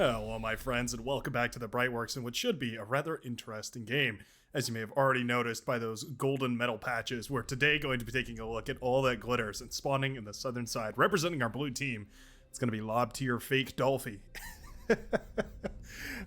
Hello, my friends, and welcome back to the Brightworks in what should be a rather interesting game. As you may have already noticed by those golden metal patches, we're today going to be taking a look at all that glitters and spawning in the southern side. Representing our blue team, it's going to be Lob Tier Fake Dolphy.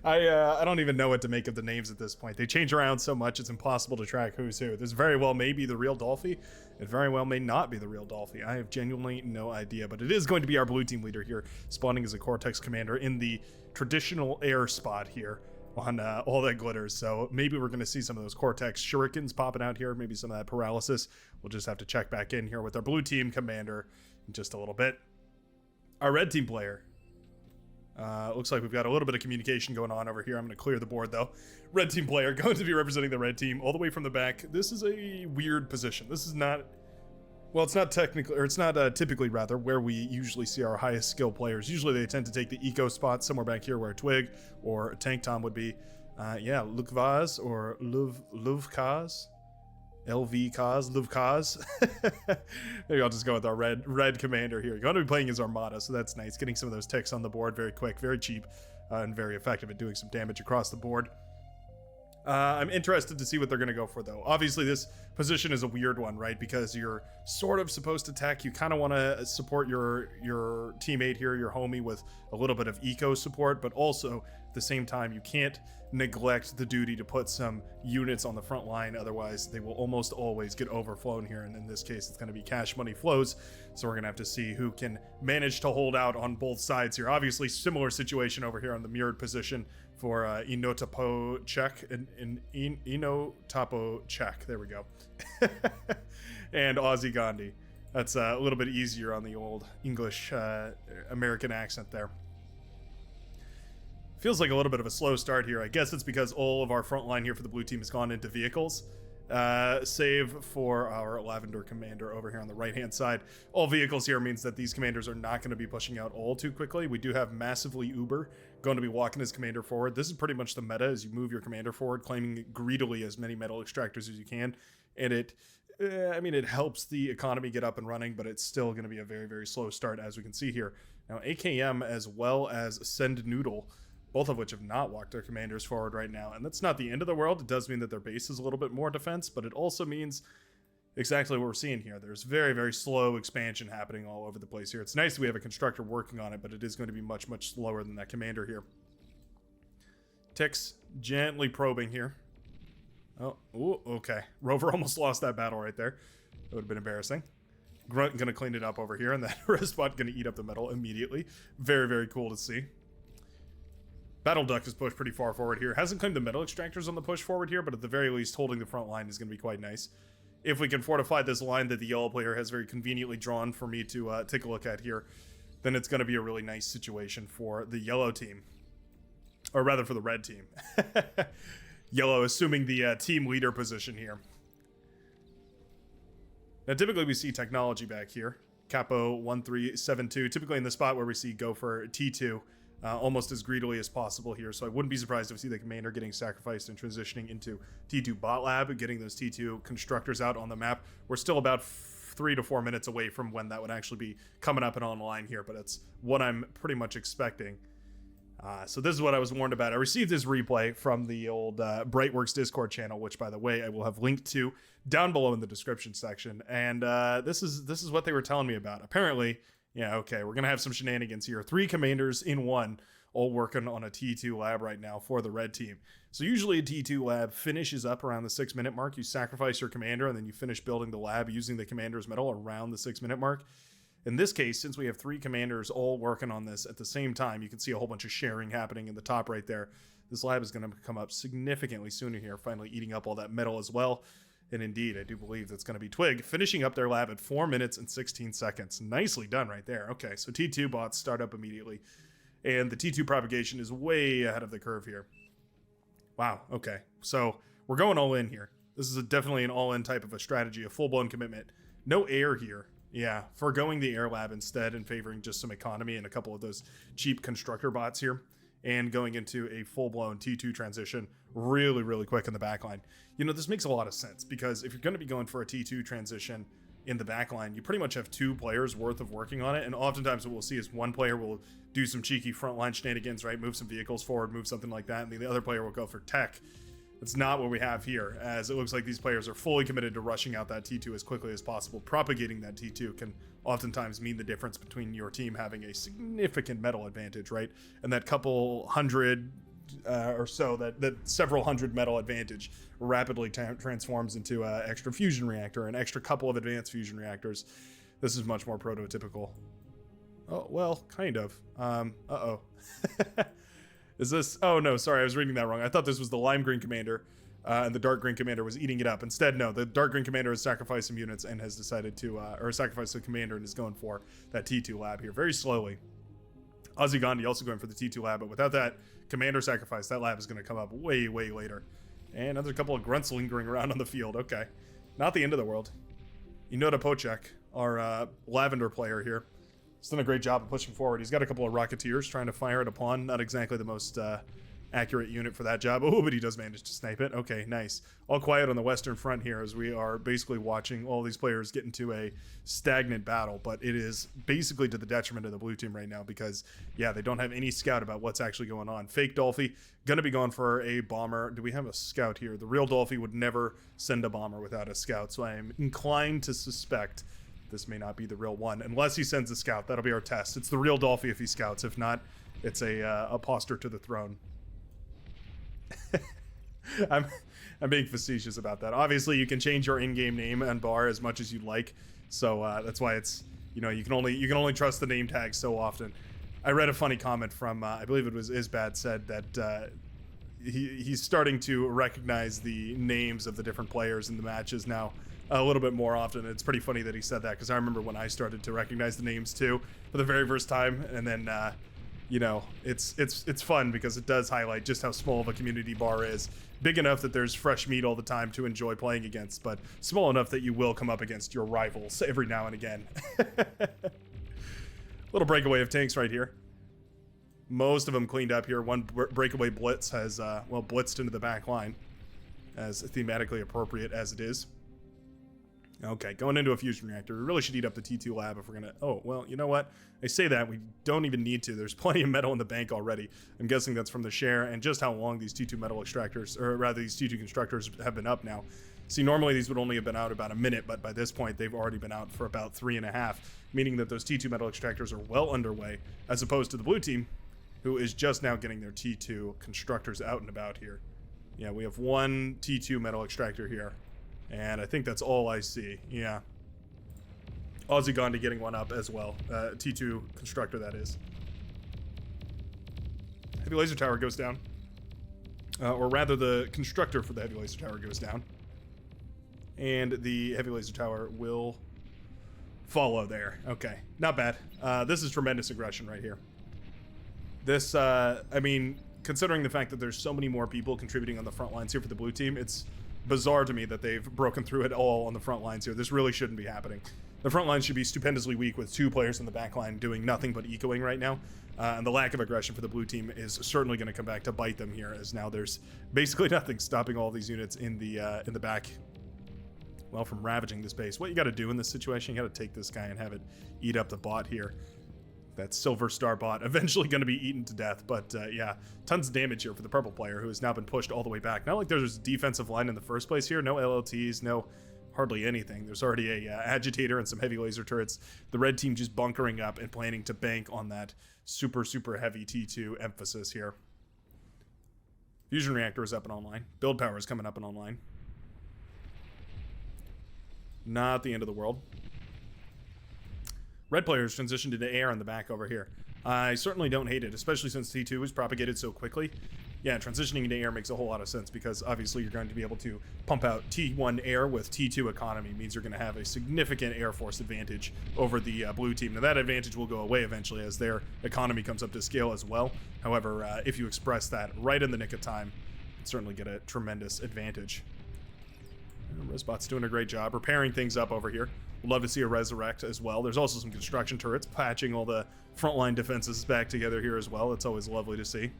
I don't even know what to make of the names at this point. They change around so much, it's impossible to track who's who. This very well may be the real Dolphy. It very well may not be the real Dolphy. I have genuinely no idea, but it is going to be our blue team leader here, spawning as a Cortex commander in the traditional air spot here on all that glitters. So maybe we're going to see some of those Cortex shurikens popping out here, maybe some of that paralysis. We'll just have to check back in here with our blue team commander in just a little bit. Our red team player. Looks like we've got a little bit of communication going on over here. I'm going to clear the board though. Red team player going to be representing the red team all the way from the back. This is a weird position. This is not, well, it's not technically, or it's not typically rather, where we usually see our highest skill players. Usually they tend to take the eco spot somewhere back here where Twig or a Tank Tom would be. Yeah, Lukvaz or Luvkaz. LV Kaz, Luv Kaz. Maybe I'll just go with our red commander here. You're going to be playing as Armada, so that's nice. Getting some of those ticks on the board very quick, very cheap, and very effective at doing some damage across the board. I'm interested to see what they're going to go for, though. Obviously, this position is a weird one, right? Because you're sort of supposed to attack. You kind of want to support your teammate here, your homie, with a little bit of eco support, but also at the same time, you can't neglect the duty to put some units on the front line. Otherwise, they will almost always get overflown here. And in this case, it's going to be cash money flows. So we're going to have to see who can manage to hold out on both sides here. Obviously, similar situation over here on the mirrored position for Inotapo Czech and Inotapo Czech. There we go. And Aussie Gandhi. That's a little bit easier on the old English American accent there. Feels like a little bit of a slow start here. I guess it's because all of our front line here for the blue team has gone into vehicles. Save for our Lavender commander over here on the right-hand side. All vehicles here means that these commanders are not going to be pushing out all too quickly. We do have Massively Uber going to be walking his commander forward. This is pretty much the meta as you move your commander forward, claiming greedily as many metal extractors as you can. And it helps the economy get up and running, but it's still going to be a very, very slow start, as we can see here. Now, AKM as well as Send Noodle, both of which have not walked their commanders forward right now. And that's not the end of the world. It does mean that their base is a little bit more defense, but it also means exactly what we're seeing here. There's very, very slow expansion happening all over the place here. It's nice that we have a constructor working on it, but it is going to be much, much slower than that commander here. Ticks gently probing here. Oh, ooh, okay. Rover almost lost that battle right there. That would have been embarrassing. Grunt going to clean it up over here, and that Respot going to eat up the metal immediately. Very, very cool to see. Battle Duck is pushed pretty far forward here. Hasn't claimed the metal extractors on the push forward here, but at the very least, holding the front line is going to be quite nice. If we can fortify this line that the yellow player has very conveniently drawn for me to take a look at here, then it's going to be a really nice situation for the yellow team. Or rather, for the red team. Yellow assuming the team leader position here. Now, typically we see technology back here. Capo 1372, typically in the spot where we see go for T2. Almost as greedily as possible here, so I wouldn't be surprised if we see the commander getting sacrificed and transitioning into T2 bot lab, getting those T2 constructors out on the map. We're still about 3 to 4 minutes away from when that would actually be coming up and online here, but it's what I'm pretty much expecting. So this is what I was warned about. I received this replay from the old Brightworks Discord channel, which, by the way, I will have linked to down below in the description section. And this is what they were telling me about. Apparently, yeah, okay, we're going to have some shenanigans here. 3 commanders in one, all working on a T2 lab right now for the red team. So usually a T2 lab finishes up around the 6-minute mark. You sacrifice your commander, and then you finish building the lab using the commander's metal around the 6-minute mark. In this case, since we have 3 commanders all working on this at the same time, you can see a whole bunch of sharing happening in the top right there. This lab is going to come up significantly sooner here, finally eating up all that metal as well. And indeed, I do believe that's going to be Twig finishing up their lab at 4 minutes and 16 seconds. Nicely done right there. Okay, so T2 bots start up immediately. And the T2 propagation is way ahead of the curve here. Wow, okay. So we're going all in here. This is definitely an all-in type of a strategy, a full-blown commitment. No air here. Yeah, foregoing the air lab instead and favoring just some economy and a couple of those cheap constructor bots here. And going into a full-blown T2 transition really, really quick in the backline. You know, this makes a lot of sense because if you're going to be going for a T2 transition in the back line, you pretty much have 2 players worth of working on it. And oftentimes what we'll see is one player will do some cheeky frontline shenanigans, right? Move some vehicles forward, move something like that. And the other player will go for tech. That's not what we have here, as it looks like these players are fully committed to rushing out that T2 as quickly as possible. Propagating that T2 can oftentimes mean the difference between your team having a significant metal advantage, right? And that couple hundred or so, that several hundred metal advantage rapidly transforms into an extra fusion reactor, an extra couple of advanced fusion reactors. This is much more prototypical. Oh, well, kind of. Uh-oh. Is this... Oh, no, sorry, I was reading that wrong. I thought this was the lime green commander, and the dark green commander was eating it up. Instead, no, the dark green commander has sacrificed some units and has decided to... or sacrificed the commander and is going for that T2 lab here very slowly. Ozzy Gandhi also going for the T2 lab, but without that commander sacrifice, that lab is going to come up way, way later. And another couple of grunts lingering around on the field. Okay. Not the end of the world. Inoda Pocek, our Lavender player here, he's done a great job of pushing forward. He's got a couple of Rocketeers trying to fire it upon. Not exactly the most accurate unit for that job. Oh, but he does manage to snipe it. Okay, nice. All quiet on the Western Front here as we are basically watching all these players get into a stagnant battle, but it is basically to the detriment of the blue team right now because, yeah, they don't have any scout about what's actually going on. Fake Dolphy, going to be going for a bomber. Do we have a scout here? The real Dolphy would never send a bomber without a scout, so I am inclined to suspect this may not be the real one, unless he sends a scout. That'll be our test. It's the real Dolphy if he scouts. If not, it's a posture to the throne. I'm being facetious about that. Obviously, you can change your in-game name and bar as much as you'd like, so that's why it's, you know, you can only trust the name tag so often. I read a funny comment from I believe it was Isbad said that he's starting to recognize the names of the different players in the matches now a little bit more often. It's pretty funny that he said that because I remember when I started to recognize the names too for the very first time, and then you know, it's fun because it does highlight just how small of a community bar is. Big enough that there's fresh meat all the time to enjoy playing against, but small enough that you will come up against your rivals every now and again. Little breakaway of tanks right here. Most of them cleaned up here. One breakaway blitz has, well, blitzed into the back line, as thematically appropriate as it is. Okay, going into a fusion reactor. We really should eat up the T2 lab if we're gonna... Oh, well, you know what? I say that, we don't even need to. There's plenty of metal in the bank already. I'm guessing that's from the share and just how long these T2 metal extractors, or rather these T2 constructors have been up now. See, normally these would only have been out about a minute, but by this point they've already been out for about 3.5, meaning that those T2 metal extractors are well underway, as opposed to the blue team, who is just now getting their T2 constructors out and about here. Yeah, we have one T2 metal extractor here. And I think that's all I see. Yeah. Ozzy Gandhi getting one up as well. T2 constructor, that is. Heavy laser tower goes down. Or rather, the constructor for the heavy laser tower goes down. And the heavy laser tower will follow there. Okay. Not bad. This is tremendous aggression right here. This, I mean, considering the fact that there's so many more people contributing on the front lines here for the blue team, it's bizarre to me that they've broken through it all on the front lines here. This really shouldn't be happening. The front line should be stupendously weak with 2 players in the back line doing nothing but ecoing right now. And the lack of aggression for the blue team is certainly going to come back to bite them here, as now there's basically nothing stopping all these units in the back, well, from ravaging this base. What you got to do in this situation, you got to take this guy and have it eat up the bot here. That Silver Star bot eventually going to be eaten to death, but yeah, tons of damage here for the purple player who has now been pushed all the way back. Not like there's a defensive line in the first place here. No LLTs, no hardly anything. There's already a agitator and some heavy laser turrets. The red team just bunkering up and planning to bank on that super, super heavy T2 emphasis here. Fusion reactor is up and online. Build power is coming up and online. Not the end of the world. Red players transitioned into air on the back over here. I certainly don't hate it, especially since T2 was propagated so quickly. Yeah, transitioning into air makes a whole lot of sense because obviously you're going to be able to pump out T1 air with T2 economy. It means you're going to have a significant air force advantage over the blue team. Now that advantage will go away eventually as their economy comes up to scale as well. However, if you express that right in the nick of time, you certainly get a tremendous advantage. Resbot's doing a great job repairing things up over here. Would love to see a resurrect as well. There's also some construction turrets patching all the frontline defenses back together here as well. It's always lovely to see.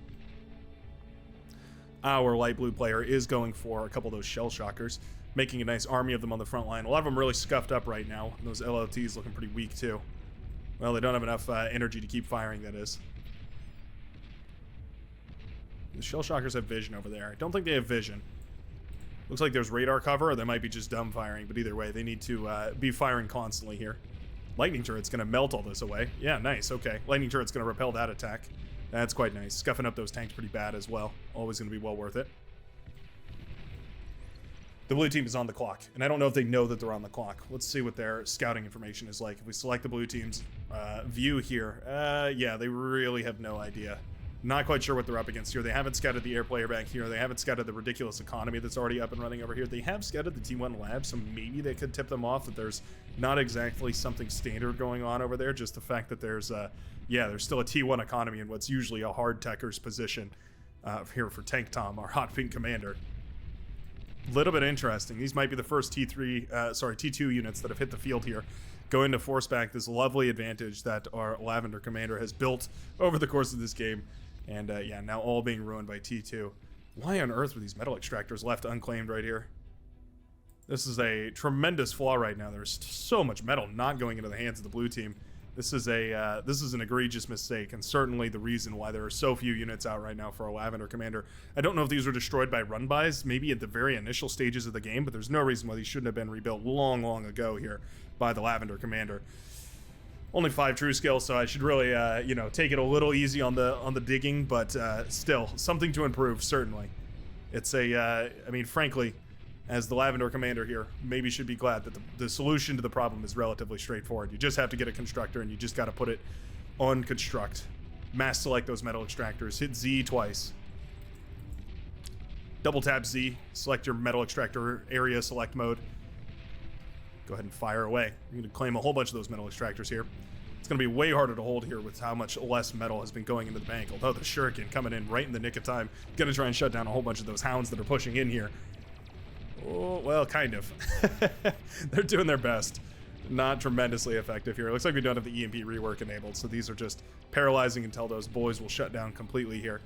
Our light blue player is going for a couple of those shell shockers. making a nice army of them on the front line. A lot of them really scuffed up right now. And those LLTs looking pretty weak too. Well, they don't have enough energy to keep firing, that is. The shell shockers have vision over there. I don't think they have vision. Looks like there's radar cover, or they might be just dumb firing, but either way, they need to be firing constantly here. Lightning turret's going to melt all this away. Yeah, nice, okay. Lightning turret's going to repel that attack. That's quite nice. Scuffing up those tanks pretty bad as well. Always going to be well worth it. The blue team is on the clock, and I don't know if they know that they're on the clock. Let's see what their scouting information is like. If we select the blue team's view here, yeah, they really have no idea. Not quite sure what they're up against here. They haven't scouted the air player back here. They haven't scouted the ridiculous economy that's already up and running over here. They have scouted the T1 lab, so maybe they could tip them off that there's not exactly something standard going on over there. Just the fact that there's, yeah, there's still a T1 economy in what's usually a hard techer's position here for Tank Tom, our hot pink commander. Little bit interesting. These might be the first T2 units that have hit the field here, going to force back this lovely advantage that our Lavender commander has built over the course of this game. And yeah, now all being ruined by T2. Why on earth were these metal extractors left unclaimed right here? This is a tremendous flaw right now. There's so much metal not going into the hands of the blue team. This is an egregious mistake, and certainly the reason why there are so few units out right now for our Lavender commander. I don't know if these were destroyed by run-bys, maybe at the very initial stages of the game, but there's no reason why these shouldn't have been rebuilt long, long ago here by the Lavender commander. Only 5 true skills, so I should really, you know, take it a little easy on the digging, but still, something to improve, certainly. It's I mean, frankly, as the Lavender commander here, maybe should be glad that the solution to the problem is relatively straightforward. You just have to get a constructor, and you just got to put it on construct. Mass select those metal extractors. Hit Z twice. Double tap Z. Select your metal extractor area select mode. Go ahead and fire away. You're going to claim a whole bunch of those metal extractors here. It's going to be way harder to hold here with how much less metal has been going into the bank. Although the Shuriken coming in right in the nick of time. Going to try and shut down a whole bunch of those hounds that are pushing in here. Oh, well, kind of. They're doing their best. Not tremendously effective here. It looks like we don't have the EMP rework enabled, so these are just paralyzing until those boys will shut down completely here.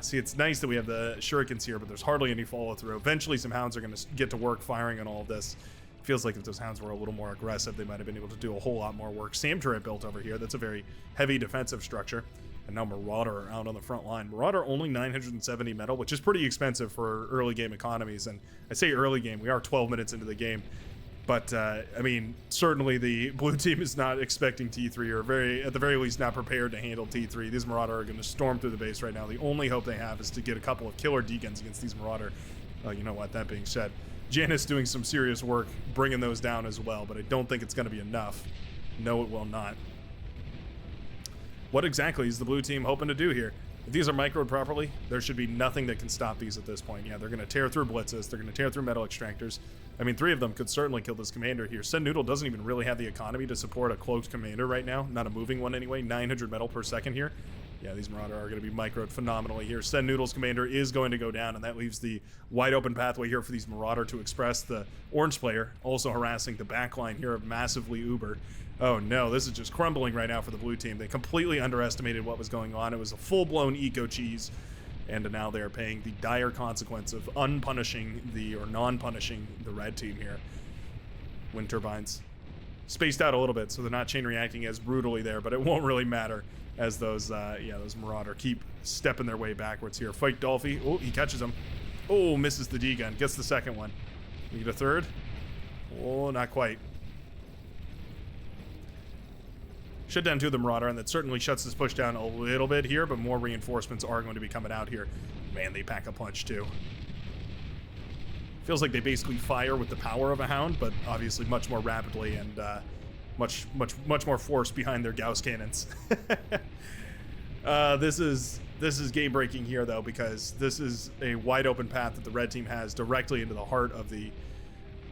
See, it's nice that we have the Shurikens here, but there's hardly any follow-through. Eventually, some hounds are going to get to work firing on all of this. Feels like if those hounds were a little more aggressive, they might have been able to do a whole lot more work. SAM turret built over here. That's a very heavy defensive structure. And now Marauder out on the front line. Marauder only 970 metal, which is pretty expensive for early game economies. And I say early game, we are 12 minutes into the game. But, I mean, certainly the blue team is not expecting T3, or at the very least not prepared to handle T3. These Marauder are going to storm through the base right now. The only hope they have is to get a couple of killer deacons against these Marauder. You know what, that being said, Janice doing some serious work bringing those down as well, but I don't think it's going to be enough. No, it will not. What exactly is the blue team hoping to do here? If these are microed properly, there should be nothing that can stop these at this point. Yeah, they're going to tear through blitzes. They're going to tear through metal extractors. I mean, 3 of them could certainly kill this commander here. Sen Noodle doesn't even really have the economy to support a cloaked commander right now. Not a moving one anyway. 900 metal per second here. Yeah, these Marauder are going to be microed phenomenally here. Sen Noodle's commander is going to go down, and that leaves the wide open pathway here for these Marauder to express. The orange player also harassing the backline here of massively Uber. Oh no, this is just crumbling right now for the blue team. They completely underestimated what was going on. It was a full-blown eco cheese, and now they're paying the dire consequence of non-punishing the red team here. Wind turbines spaced out a little bit, so they're not chain reacting as brutally there, but it won't really matter as those Marauder keep stepping their way backwards here. Fight Dolphy. Oh, he catches him. Oh, misses the D-gun. Gets the second one. We get a third. Oh, not quite. Shut down 2 of the Marauder, and that certainly shuts this push down a little bit here, but more reinforcements are going to be coming out here. Man, they pack a punch too. Feels like they basically fire with the power of a hound, but obviously much more rapidly and much more force behind their Gauss cannons. This is game breaking here though, because this is a wide open path that the red team has directly into the heart of the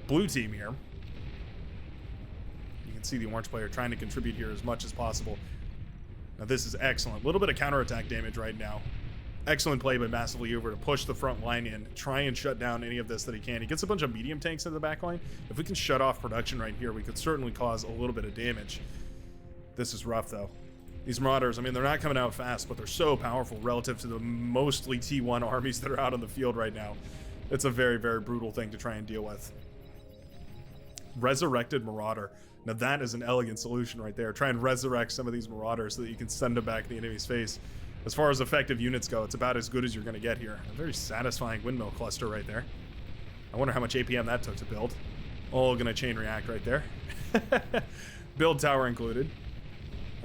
blue team here. See the orange player trying to contribute here as much as possible. Now this is excellent. A little bit of counterattack damage right now. Excellent play by Massively Uber to push the front line in, try and shut down any of this that he can. He gets a bunch of medium tanks in the back line. If we can shut off production right here, we could certainly cause a little bit of damage. This is rough though. These Marauders, I mean, they're not coming out fast, but they're so powerful relative to the mostly T1 armies that are out on the field right now. It's a very, very brutal thing to try and deal with. Resurrected Marauder. Now that is an elegant solution right there. Try and resurrect some of these Marauders so that you can send them back in the enemy's face. As far as effective units go, it's about as good as you're going to get here. A very satisfying windmill cluster right there. I wonder how much APM that took to build. All going to chain react right there. Build tower included.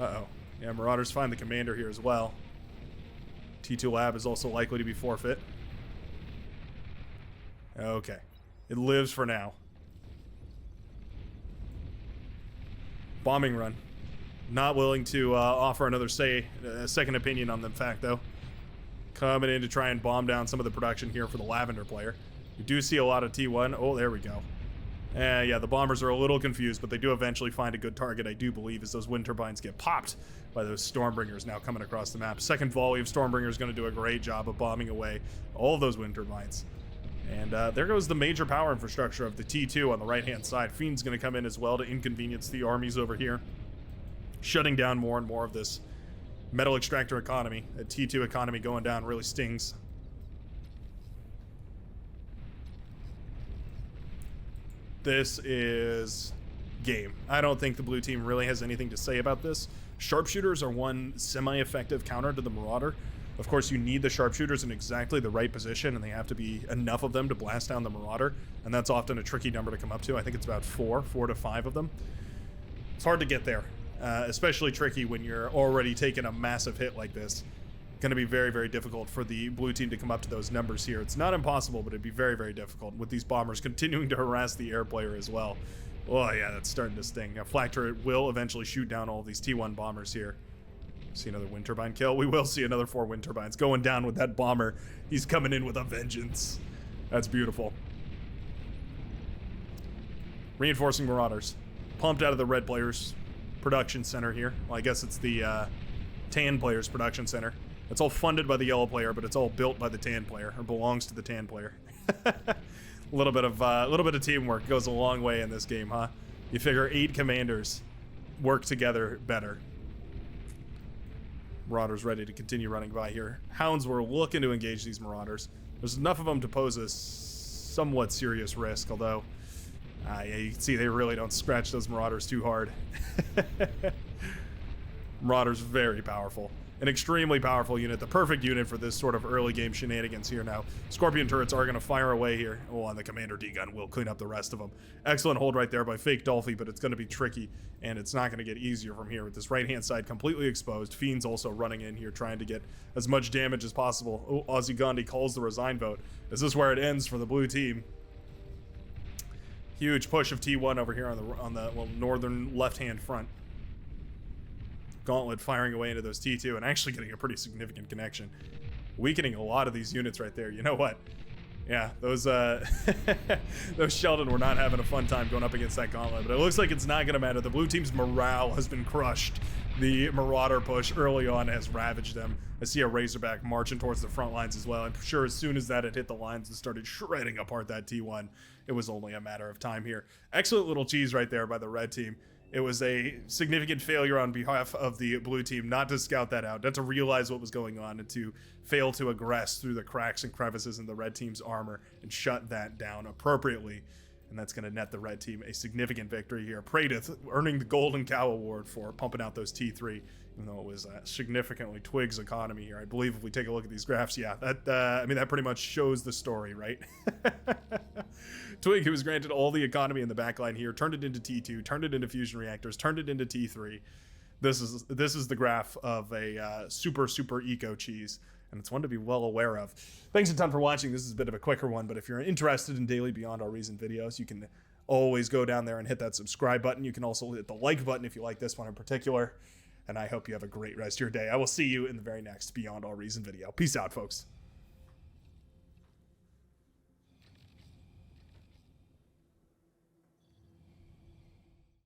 Uh-oh. Yeah, Marauders find the commander here as well. T2 lab is also likely to be forfeit. Okay. It lives for now. Bombing run. Not willing to offer another second opinion on the fact, though. Coming in to try and bomb down some of the production here for the Lavender player. You do see a lot of T1. Oh, there we go. Yeah, the bombers are a little confused, but they do eventually find a good target, I do believe, as those wind turbines get popped by those Stormbringers now coming across the map. Second volley of Stormbringers going to do a great job of bombing away all of those wind turbines. And there goes the major power infrastructure of the T2 on the right-hand side. Fiend's going to come in as well to inconvenience the armies over here, shutting down more and more of this metal extractor economy. The T2 economy going down really stings. This is game. I don't think the blue team really has anything to say about this. Sharpshooters are one semi-effective counter to the Marauder. Of course, you need the sharpshooters in exactly the right position, and they have to be enough of them to blast down the Marauder, and that's often a tricky number to come up to. I think it's about 4 to 5 of them. It's hard to get there, especially tricky when you're already taking a massive hit like this. Going to be very, very difficult for the blue team to come up to those numbers here. It's not impossible, but it'd be very, very difficult with these bombers continuing to harass the air player as well. Oh yeah, that's starting to sting. A flak turret will eventually shoot down all of these T1 bombers here. See another wind turbine kill. We will see another 4 wind turbines going down with that bomber. He's coming in with a vengeance. That's beautiful. Reinforcing Marauders. Pumped out of the red players' production center here. Well, I guess it's the tan players' production center. It's all funded by the yellow player, but it's all built by the tan player, or belongs to the tan player. A little bit of teamwork goes a long way in this game, huh? You figure 8 commanders work together better. Marauders ready to continue running by here. Hounds were looking to engage these Marauders. There's enough of them to pose a somewhat serious risk, although yeah, you can see they really don't scratch those Marauders too hard. Marauders very powerful. An extremely powerful unit, the perfect unit for this sort of early game shenanigans here now. Scorpion turrets are going to fire away here. Oh, and the Commander D-Gun will clean up the rest of them. Excellent hold right there by Fake Dolphy, but it's going to be tricky, and it's not going to get easier from here with this right-hand side completely exposed. Fiend's also running in here trying to get as much damage as possible. Oh, Ozzy Gandhi calls the resign vote. Is this where it ends for the blue team? Huge push of T1 over here on the northern left-hand front. Gauntlet firing away into those T2 and actually getting a pretty significant connection. Weakening a lot of these units right there. You know what? Yeah, those those Sheldon were not having a fun time going up against that Gauntlet, but it looks like it's not going to matter. The blue team's morale has been crushed. The Marauder push early on has ravaged them. I see a Razorback marching towards the front lines as well. I'm sure as soon as that had hit the lines and started shredding apart that T1, it was only a matter of time here. Excellent little cheese right there by the red team. It was a significant failure on behalf of the blue team not to scout that out, not to realize what was going on, and to fail to aggress through the cracks and crevices in the red team's armor and shut that down appropriately. And that's going to net the red team a significant victory here. Praedith earning the Golden Cow Award for pumping out those T3, even though it was significantly Twig's economy here. I believe if we take a look at these graphs, yeah, I mean, that pretty much shows the story, right? Twig, who was granted all the economy in the backline here, turned it into T2, turned it into fusion reactors, turned it into T3. This is the graph of a super eco cheese, and it's one to be well aware of. Thanks a ton for watching. This is a bit of a quicker one, but if you're interested in daily Beyond All Reason videos, you can always go down there and hit that subscribe button. You can also hit the like button if you like this one in particular, and I hope you have a great rest of your day. I will see you in the very next Beyond All Reason video. Peace out, folks.